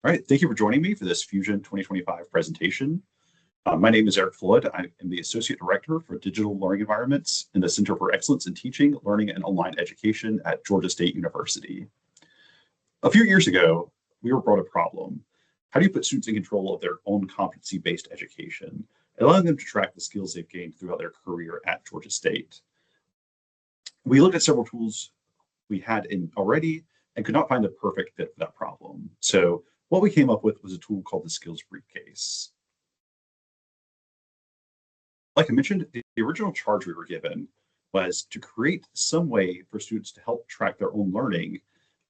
All right, thank you for joining me for this Fusion 2025 presentation. My name is Eric Flood. I am the Associate Director for Digital Learning Environments in the Center for Excellence in Teaching, Learning, and Online Education at Georgia State University. A few years ago, we were brought a problem. How do you put students in control of their own competency-based education, allowing them to track the skills they've gained throughout their career at Georgia State? We looked at several tools we had in already and could not find the perfect fit for that problem. So what we came up with was a tool called the Skills Briefcase. Like I mentioned, the original charge we were given was to create some way for students to help track their own learning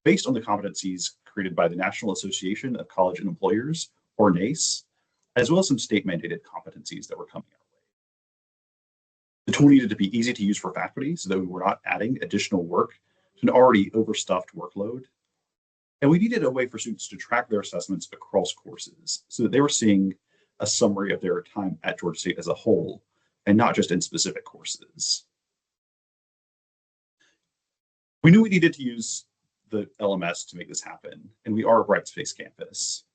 based on the competencies created by the National Association of College and Employers, or NACE, as well as some state-mandated competencies that were coming our way. The tool needed to be easy to use for faculty so that we were not adding additional work to an already overstuffed workload. And we needed a way for students to track their assessments across courses so that they were seeing a summary of their time at Georgia State as a whole and not just in specific courses. We knew we needed to use the LMS to make this happen, and we are a Brightspace campus.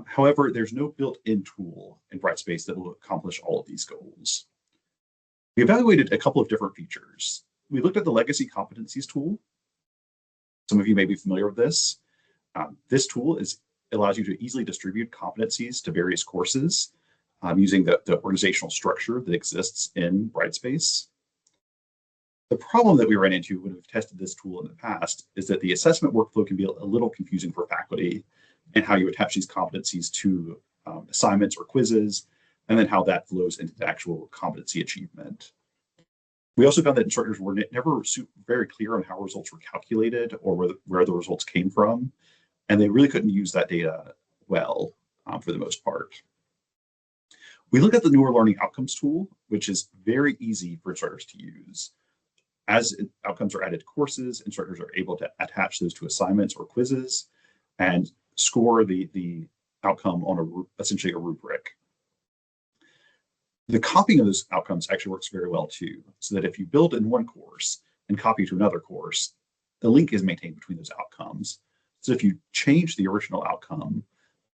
However, there's no built-in tool in Brightspace that will accomplish all of these goals. We evaluated a couple of different features. We looked at the Legacy Competencies tool. Some of you may be familiar with this. This tool allows you to easily distribute competencies to various courses using the organizational structure that exists in Brightspace. The problem that we ran into when we've tested this tool in the past is that the assessment workflow can be a little confusing for faculty, and how you attach these competencies to assignments or quizzes, and then how that flows into the actual competency achievement. We also found that instructors were never very clear on how results were calculated or where the results came from, and they really couldn't use that data well for the most part. We looked at the newer learning outcomes tool, which is very easy for instructors to use. As outcomes are added to courses, instructors are able to attach those to assignments or quizzes and score the outcome on essentially a rubric. The copying of those outcomes actually works very well too, so that if you build in one course and copy to another course, the link is maintained between those outcomes. So if you change the original outcome,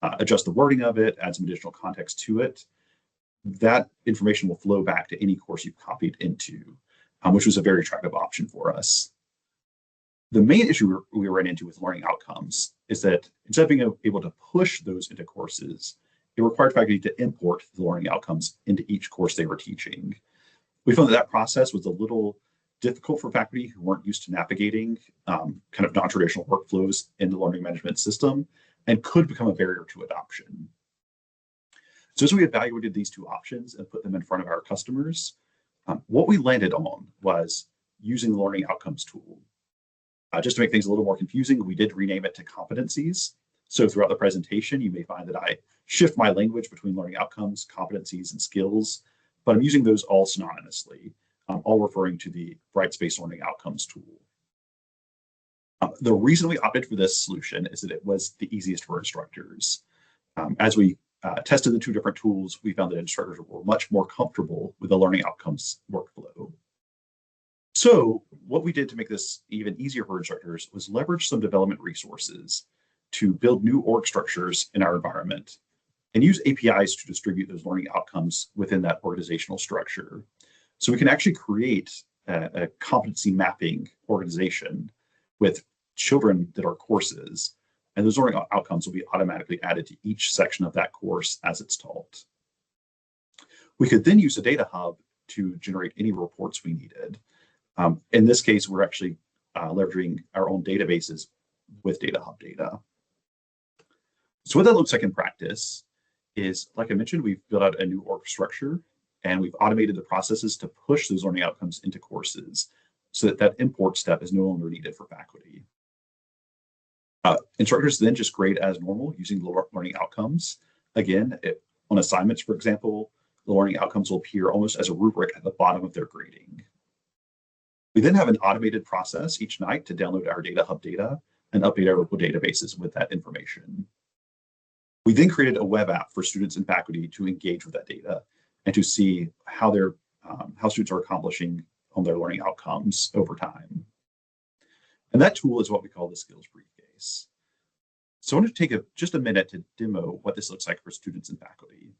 adjust the wording of it, add some additional context to it, that information will flow back to any course you've copied into, which was a very attractive option for us. The main issue we ran into with learning outcomes is that instead of being able to push those into courses, it required faculty to import the learning outcomes into each course they were teaching. We found that process was a little difficult for faculty who weren't used to navigating kind of non-traditional workflows in the learning management system and could become a barrier to adoption. So as we evaluated these two options and put them in front of our customers, what we landed on was using the learning outcomes tool. Just to make things a little more confusing, we did rename it to competencies. So throughout the presentation, you may find that I shift my language between learning outcomes, competencies, and skills, but I'm using those all synonymously, all referring to the Brightspace learning outcomes tool. The reason we opted for this solution is that it was the easiest for instructors. As we tested the two different tools, we found that instructors were much more comfortable with the learning outcomes workflow. So what we did to make this even easier for instructors was leverage some development resources to build new org structures in our environment and use APIs to distribute those learning outcomes within that organizational structure. So we can actually create a competency mapping organization with children that are courses, and those learning outcomes will be automatically added to each section of that course as it's taught. We could then use a data hub to generate any reports we needed. In this case, we're actually leveraging our own databases with Data Hub data. So what that looks like in practice is, like I mentioned, we've built out a new org structure, and we've automated the processes to push those learning outcomes into courses so that import step is no longer needed for faculty. Instructors then just grade as normal using the learning outcomes. Again, on assignments, for example, the learning outcomes will appear almost as a rubric at the bottom of their grading. We then have an automated process each night to download our Data Hub data and update our local databases with that information. We then created a web app for students and faculty to engage with that data and to see how students are accomplishing on their learning outcomes over time. And that tool is what we call the Skills Briefcase. So I want to take just a minute to demo what this looks like for students and faculty.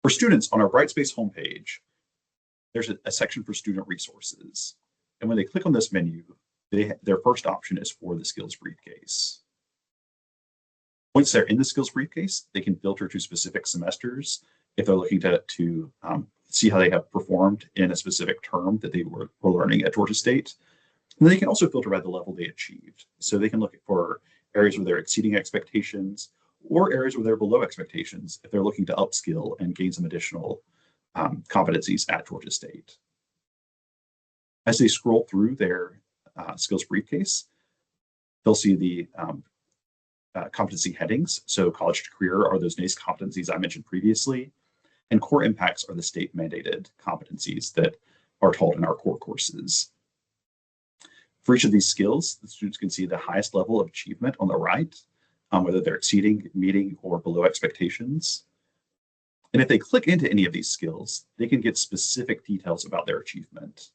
For students, on our Brightspace homepage, there's a section for student resources. And when they click on this menu, their first option is for the skills briefcase. Once they're in the skills briefcase, they can filter to specific semesters if they're looking to see how they have performed in a specific term that they were learning at Georgia State. And then they can also filter by the level they achieved. So they can look for areas where they're exceeding expectations or areas where they're below expectations if they're looking to upskill and gain some additional competencies at Georgia State. As they scroll through their skills briefcase, they'll see the competency headings. So college to career are those NACE competencies I mentioned previously, and core impacts are the state mandated competencies that are taught in our core courses. For each of these skills, the students can see the highest level of achievement on the right, whether they're exceeding, meeting, or below expectations. And if they click into any of these skills, they can get specific details about their achievement.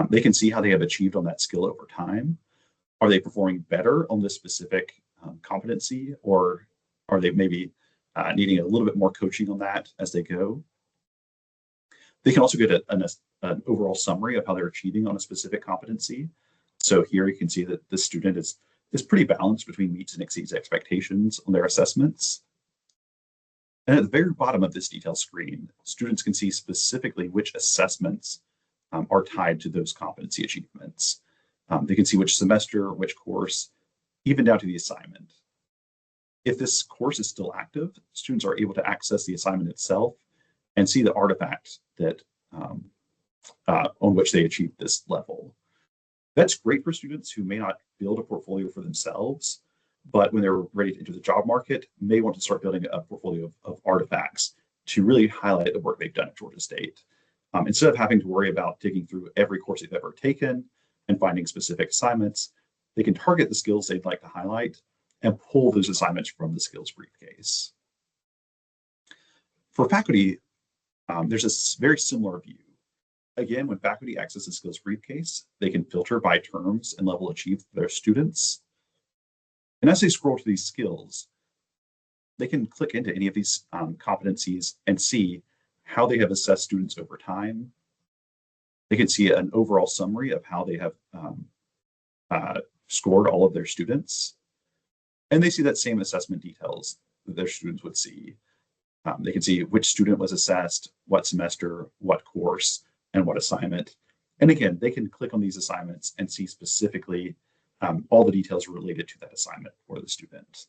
They can see how they have achieved on that skill over time. Are they performing better on this specific competency, or are they maybe needing a little bit more coaching on that as they go? They can also get an overall summary of how they're achieving on a specific competency. So here you can see that the student is pretty balanced between meets and exceeds expectations on their assessments. And at the very bottom of this detail screen, students can see specifically which assessments are tied to those competency achievements. They can see which semester, which course, even down to the assignment. If this course is still active, students are able to access the assignment itself and see the artifact that on which they achieved this level. That's great for students who may not build a portfolio for themselves, but when they're ready to enter the job market, may want to start building a portfolio of artifacts to really highlight the work they've done at Georgia State. Instead of having to worry about digging through every course they've ever taken and finding specific assignments, they can target the skills they'd like to highlight and pull those assignments from the skills briefcase. For faculty, there's a very similar view. Again, when faculty access the skills briefcase, they can filter by terms and level achieved for their students. And as they scroll to these skills, they can click into any of these competencies and see how they have assessed students over time. They can see an overall summary of how they have scored all of their students. And they see that same assessment details that their students would see. They can see which student was assessed, what semester, what course, and what assignment. And again, they can click on these assignments and see specifically all the details related to that assignment for the student.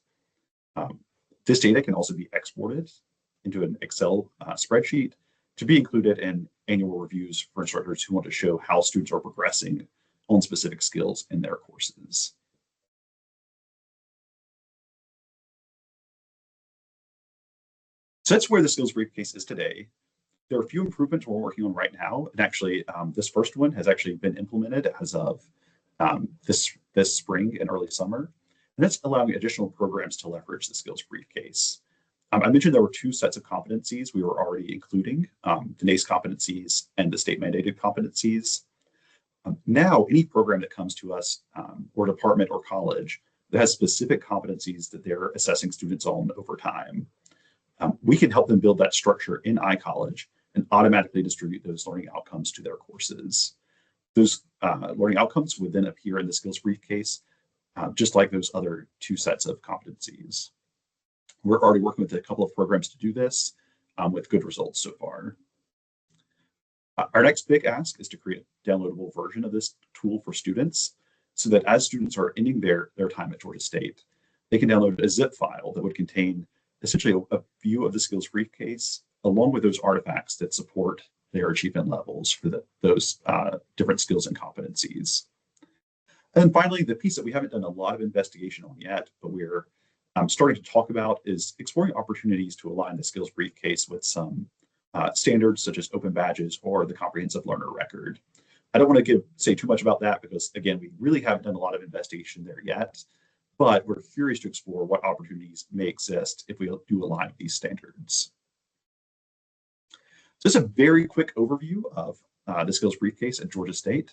This data can also be exported into an Excel spreadsheet to be included in annual reviews for instructors who want to show how students are progressing on specific skills in their courses. So that's where the skills briefcase is today. There are a few improvements we're working on right now. And actually, this first one has actually been implemented as of this spring and early summer. And that's allowing additional programs to leverage the skills briefcase. I mentioned there were two sets of competencies we were already including, the NACE competencies and the state mandated competencies. Now, any program that comes to us or department or college that has specific competencies that they're assessing students on over time, we can help them build that structure in iCollege and automatically distribute those learning outcomes to their courses. Those learning outcomes would then appear in the skills briefcase, just like those other two sets of competencies. We're already working with a couple of programs to do this with good results so far. Our next big ask is to create a downloadable version of this tool for students so that as students are ending their time at Georgia State, they can download a zip file that would contain essentially a view of the skills briefcase along with those artifacts that support their achievement levels for those different skills and competencies. And then finally, the piece that we haven't done a lot of investigation on yet, but we're starting to talk about is exploring opportunities to align the skills briefcase with some standards such as open badges or the comprehensive learner record. I don't want to say too much about that because, again, we really haven't done a lot of investigation there yet, but we're curious to explore what opportunities may exist if we do align with these standards. So just a very quick overview of the skills briefcase at Georgia State.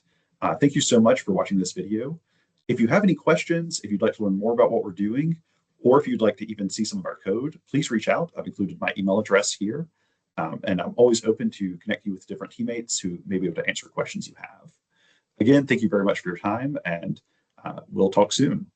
Thank you so much for watching this video. If you have any questions, if you'd like to learn more about what we're doing, or if you'd like to even see some of our code, please reach out. I've included my email address here. And I'm always open to connect you with different teammates who may be able to answer questions you have. Again, thank you very much for your time, and we'll talk soon.